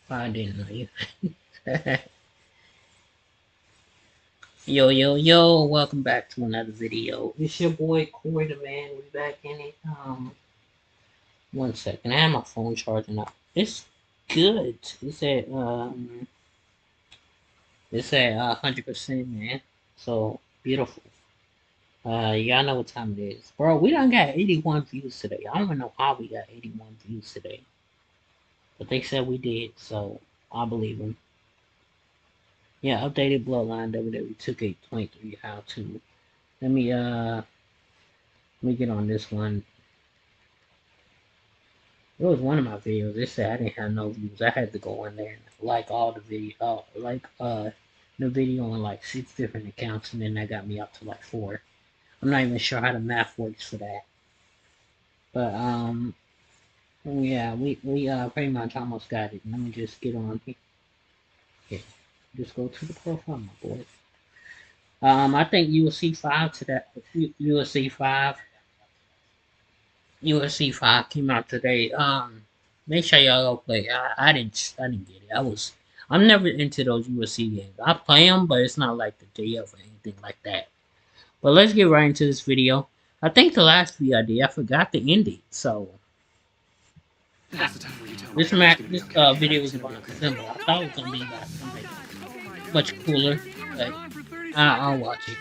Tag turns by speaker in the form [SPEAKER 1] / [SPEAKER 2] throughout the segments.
[SPEAKER 1] I didn't know you. Yo, welcome back to another video. It's your boy Corey the Man. We back in it. 1 second. I have my phone charging up. It's good. It's at 100%, man. So beautiful. Y'all know what time it is, bro. We done got 81 views today. I don't even know how we got 81 views today, but they said we did, so I believe them. Yeah, updated bloodline WWE 2K23 how to. Let me uh let me get on this one. It was one of my videos. They said I didn't have no views. I had to go in there and like all the video, the video on like 6 different accounts, and then that got me up to like 4. I'm not even sure how the math works for that, but yeah, we pretty much almost got it. Let me just get on here. Yeah, just go to the profile, my boy. I think UFC 5 today. UFC 5 UFC 5 came out today. Make sure y'all go play. I didn't get it. I'm never into those UFC games. I play them, but it's not like the day of or anything like that. But let's get right into this video. I think the last video I did, I forgot to end it. So this video is about December. I thought it was gonna be about something much cooler, but I'll watch it.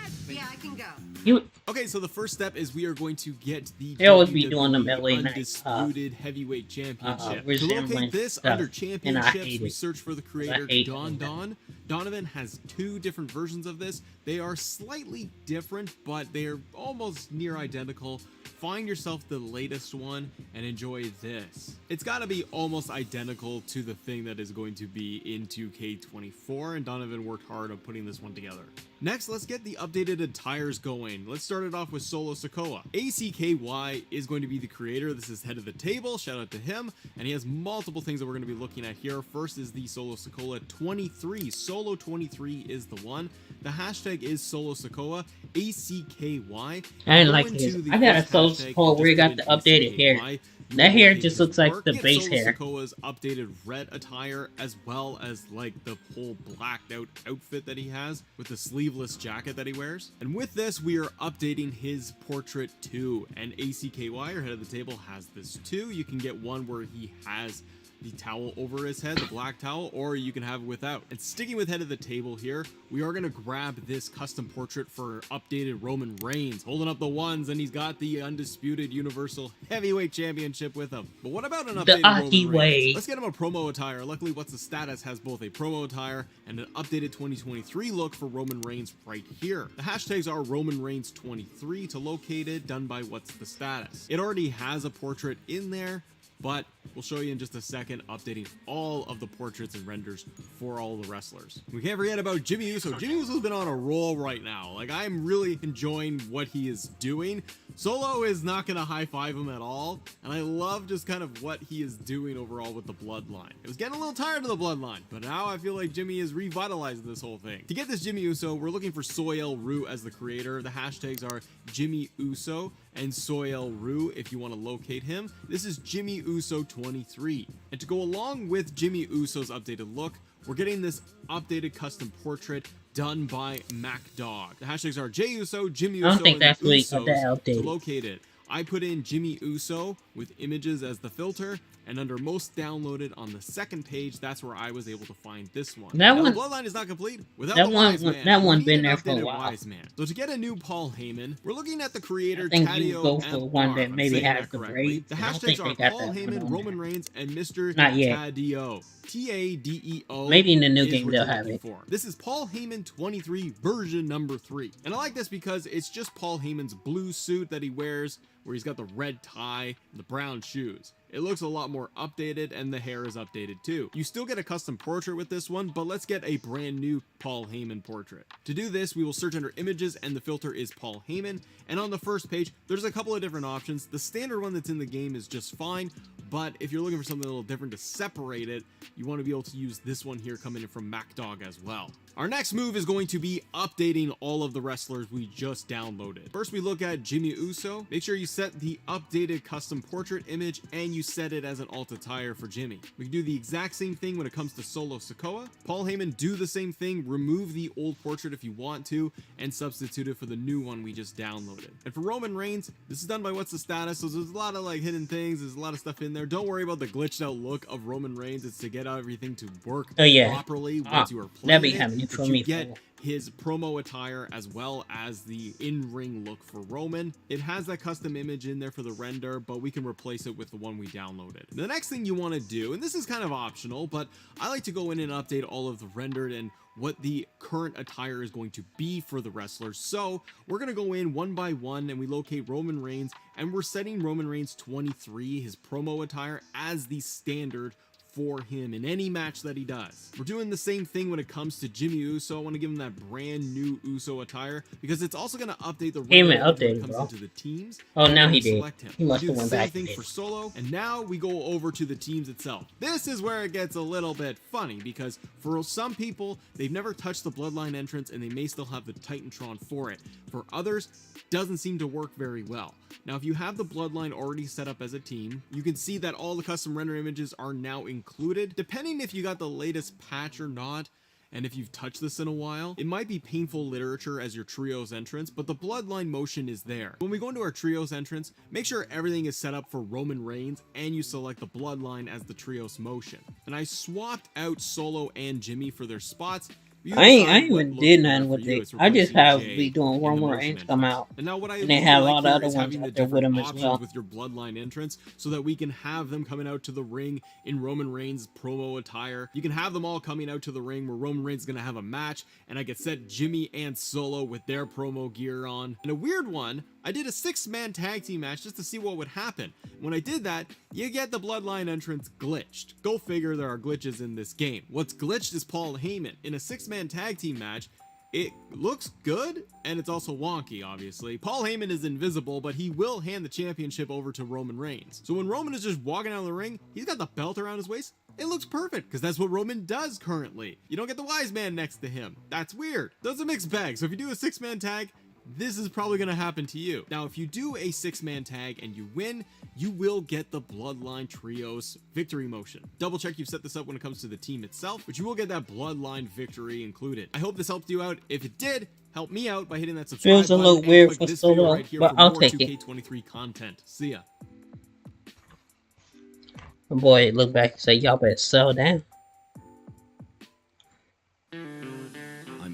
[SPEAKER 1] You
[SPEAKER 2] Okay, so the first step is we are going to get the
[SPEAKER 1] They always be doing them LA night
[SPEAKER 2] Undisputed Heavyweight Championship. To
[SPEAKER 1] resembling
[SPEAKER 2] locate this
[SPEAKER 1] stuff,
[SPEAKER 2] under
[SPEAKER 1] and I
[SPEAKER 2] championships,
[SPEAKER 1] hate
[SPEAKER 2] we
[SPEAKER 1] it.
[SPEAKER 2] search for the
[SPEAKER 1] I
[SPEAKER 2] creator
[SPEAKER 1] hate
[SPEAKER 2] Don. Donovan has 2 different versions of this. They are slightly different, but they are almost near identical. Find yourself the latest one and enjoy this. It's got to be almost identical to the thing that is going to be in 2K24, and Donovan worked hard on putting this one together. Next, let's get the updated attires going. Let's start it off with Solo Sikoa. ACKY is going to be the creator. This is head of the table. Shout out to him. And he has multiple things that we're going to be looking at here. First is the Solo Sikoa 23. Solo 23 is the one. The hashtag is Solo Sikoa, ACKY.
[SPEAKER 1] I didn't like his. I got a Solo Sikoa where he got the updated hair. That hair just looks like the base hair.
[SPEAKER 2] Sikoa's updated red attire, as well as like the whole blacked out outfit that he has with the sleeveless jacket that he wears. And with this, we are updating his portrait too. And ACKY, or head of the table, has this too. You can get one where he has the towel over his head, the black towel, or you can have it without. And sticking with head of the table here, we are going to grab this custom portrait for updated Roman Reigns, holding up the ones, and he's got the Undisputed Universal Heavyweight Championship with him. But what about an updated Roman Reigns? Let's get him a promo attire. Luckily, What's the Status has both a promo attire and an updated 2023 look for Roman Reigns right here. The hashtags are Roman Reigns 23 to locate it, done by What's the Status. It already has a portrait in there, but we'll show you in just a second, updating all of the portraits and renders for all the wrestlers. We can't forget about Jimmy Uso. Jimmy Uso's been on a roll right now. Like, I'm really enjoying what he is doing. Solo is not going to high-five him at all, and I love just kind of what he is doing overall with the bloodline. It was getting a little tired of the bloodline, but now I feel like Jimmy is revitalizing this whole thing. To get this Jimmy Uso, we're looking for Soyel Rue as the creator. The hashtags are Jimmy Uso and Soyel Rue if you want to locate him. This is Jimmy Uso 23. And to go along with Jimmy Uso's updated look, we're getting this updated custom portrait done by MacDog. The hashtags are JUso, Jimmy Uso,
[SPEAKER 1] I don't think that's
[SPEAKER 2] and
[SPEAKER 1] what that
[SPEAKER 2] Usos to
[SPEAKER 1] updated.
[SPEAKER 2] locate it. I put in Jimmy Uso with images as the filter, and under most downloaded on the second page, that's where I was able to find this one.
[SPEAKER 1] That
[SPEAKER 2] Now,
[SPEAKER 1] one-
[SPEAKER 2] the bloodline is not complete without
[SPEAKER 1] that
[SPEAKER 2] the
[SPEAKER 1] one-
[SPEAKER 2] wise man.
[SPEAKER 1] that one
[SPEAKER 2] We
[SPEAKER 1] been
[SPEAKER 2] need
[SPEAKER 1] there
[SPEAKER 2] an
[SPEAKER 1] for a
[SPEAKER 2] updated
[SPEAKER 1] while.
[SPEAKER 2] wise man. So to get a new Paul Heyman, we're looking at the creator
[SPEAKER 1] I think you
[SPEAKER 2] Taddeo
[SPEAKER 1] go for one that
[SPEAKER 2] Ambar.
[SPEAKER 1] maybe
[SPEAKER 2] Saying
[SPEAKER 1] has
[SPEAKER 2] that
[SPEAKER 1] the
[SPEAKER 2] correctly.
[SPEAKER 1] braids.
[SPEAKER 2] The
[SPEAKER 1] I don't think
[SPEAKER 2] hashtags
[SPEAKER 1] they
[SPEAKER 2] are
[SPEAKER 1] got
[SPEAKER 2] Paul
[SPEAKER 1] that one
[SPEAKER 2] Heyman,
[SPEAKER 1] on
[SPEAKER 2] Roman
[SPEAKER 1] there.
[SPEAKER 2] Reigns, and Mr.
[SPEAKER 1] Not yet.
[SPEAKER 2] Taddeo. Taddeo.
[SPEAKER 1] Maybe in the new
[SPEAKER 2] is
[SPEAKER 1] game
[SPEAKER 2] what
[SPEAKER 1] they'll
[SPEAKER 2] you're
[SPEAKER 1] have
[SPEAKER 2] looking
[SPEAKER 1] it.
[SPEAKER 2] for. This is Paul Heyman 23 version number 3. And I like this because it's just Paul Heyman's blue suit that he wears, where he's got the red tie and the brown shoes. It looks a lot more updated, and the hair is updated too. You still get a custom portrait with this one, but let's get a brand new Paul Heyman portrait. To do this, we will search under images, and the filter is Paul Heyman. And on the first page, there's a couple of different options. The standard one that's in the game is just fine, but if you're looking for something a little different to separate it, you want to be able to use this one here coming in from MacDog as well. Our next move is going to be updating all of the wrestlers we just downloaded. First, we look at Jimmy Uso. Make sure you set the updated custom portrait image and you set it as an alt attire for Jimmy. We can do the exact same thing when it comes to Solo Sikoa. Paul Heyman, do the same thing, remove the old portrait if you want to, and substitute it for the new one we just downloaded. And for Roman Reigns, this is done by What's the Status, so there's a lot of like hidden things, there's a lot of stuff in there. Don't worry about the glitched out look of Roman Reigns, it's to get everything to work properly once you are playing it, but you get his promo attire as well as the in-ring look for Roman. It has that custom image in there for the render, but we can replace it with the one we downloaded. The next thing you want to do, and this is kind of optional, but I like to go in and update all of the rendered and what the current attire is going to be for the wrestlers. So we're going to go in one by one and we locate Roman Reigns, and we're setting Roman Reigns 23, his promo attire, as the standard for him in any match that he does. We're doing the same thing when it comes to Jimmy Uso. I want to give him that brand new Uso attire because it's also going to update the when it comes into the teams.
[SPEAKER 1] Oh, now he did.
[SPEAKER 2] He must have went back. Same thing for Solo, and now we go over to the teams itself. This is where it gets a little bit funny because for some people, they've never touched the Bloodline entrance and they may still have the Titantron for it. For others, it doesn't seem to work very well. Now, if you have the Bloodline already set up as a team, you can see that all the custom render images are now included. Depending if you got the latest patch or not, and if you've touched this in a while, it might be painful literature as your trios entrance, but the Bloodline motion is there. When we go into our trios entrance, make sure everything is set up for Roman Reigns and you select the Bloodline as the trios motion. And I swapped out Solo and Jimmy for their spots. I ain't even did nothing with it. I just have we doing one more Reigns come out, and now what I they have all the other ones out there with them as well. With your Bloodline entrance, so that we can have them coming out to the ring in Roman Reigns promo attire. You can have them all coming out to the ring where Roman Reigns is gonna have a match, and I could set Jimmy and Solo with their promo gear on. And a weird one, I did a 6-man tag team match just to see what would happen. When I did that, you get the Bloodline entrance glitched. Go figure, there are glitches in this game. What's glitched is Paul Heyman. In a 6-man tag team match, it looks good, and it's also wonky, obviously. Paul Heyman is invisible, but he will hand the championship over to Roman Reigns. So when Roman is just walking out of the ring, he's got the belt around his waist. It looks perfect, because that's what Roman does currently. You don't get the wise man next to him. That's weird. That's a mixed bag. So if you do a 6-man tag, this is probably going to happen to you. Now, if you do a 6-man tag and you win, you will get the Bloodline Trios victory motion. Double check you've set this up when it comes to the team itself, but you will get that Bloodline victory included. I hope this helped you out. If it did, help me out by hitting that subscribe button.
[SPEAKER 1] Feels a little weird for Solo, right, but I'll take it.
[SPEAKER 2] 2K23 content. See ya.
[SPEAKER 1] Boy, look back and say, y'all better settle down.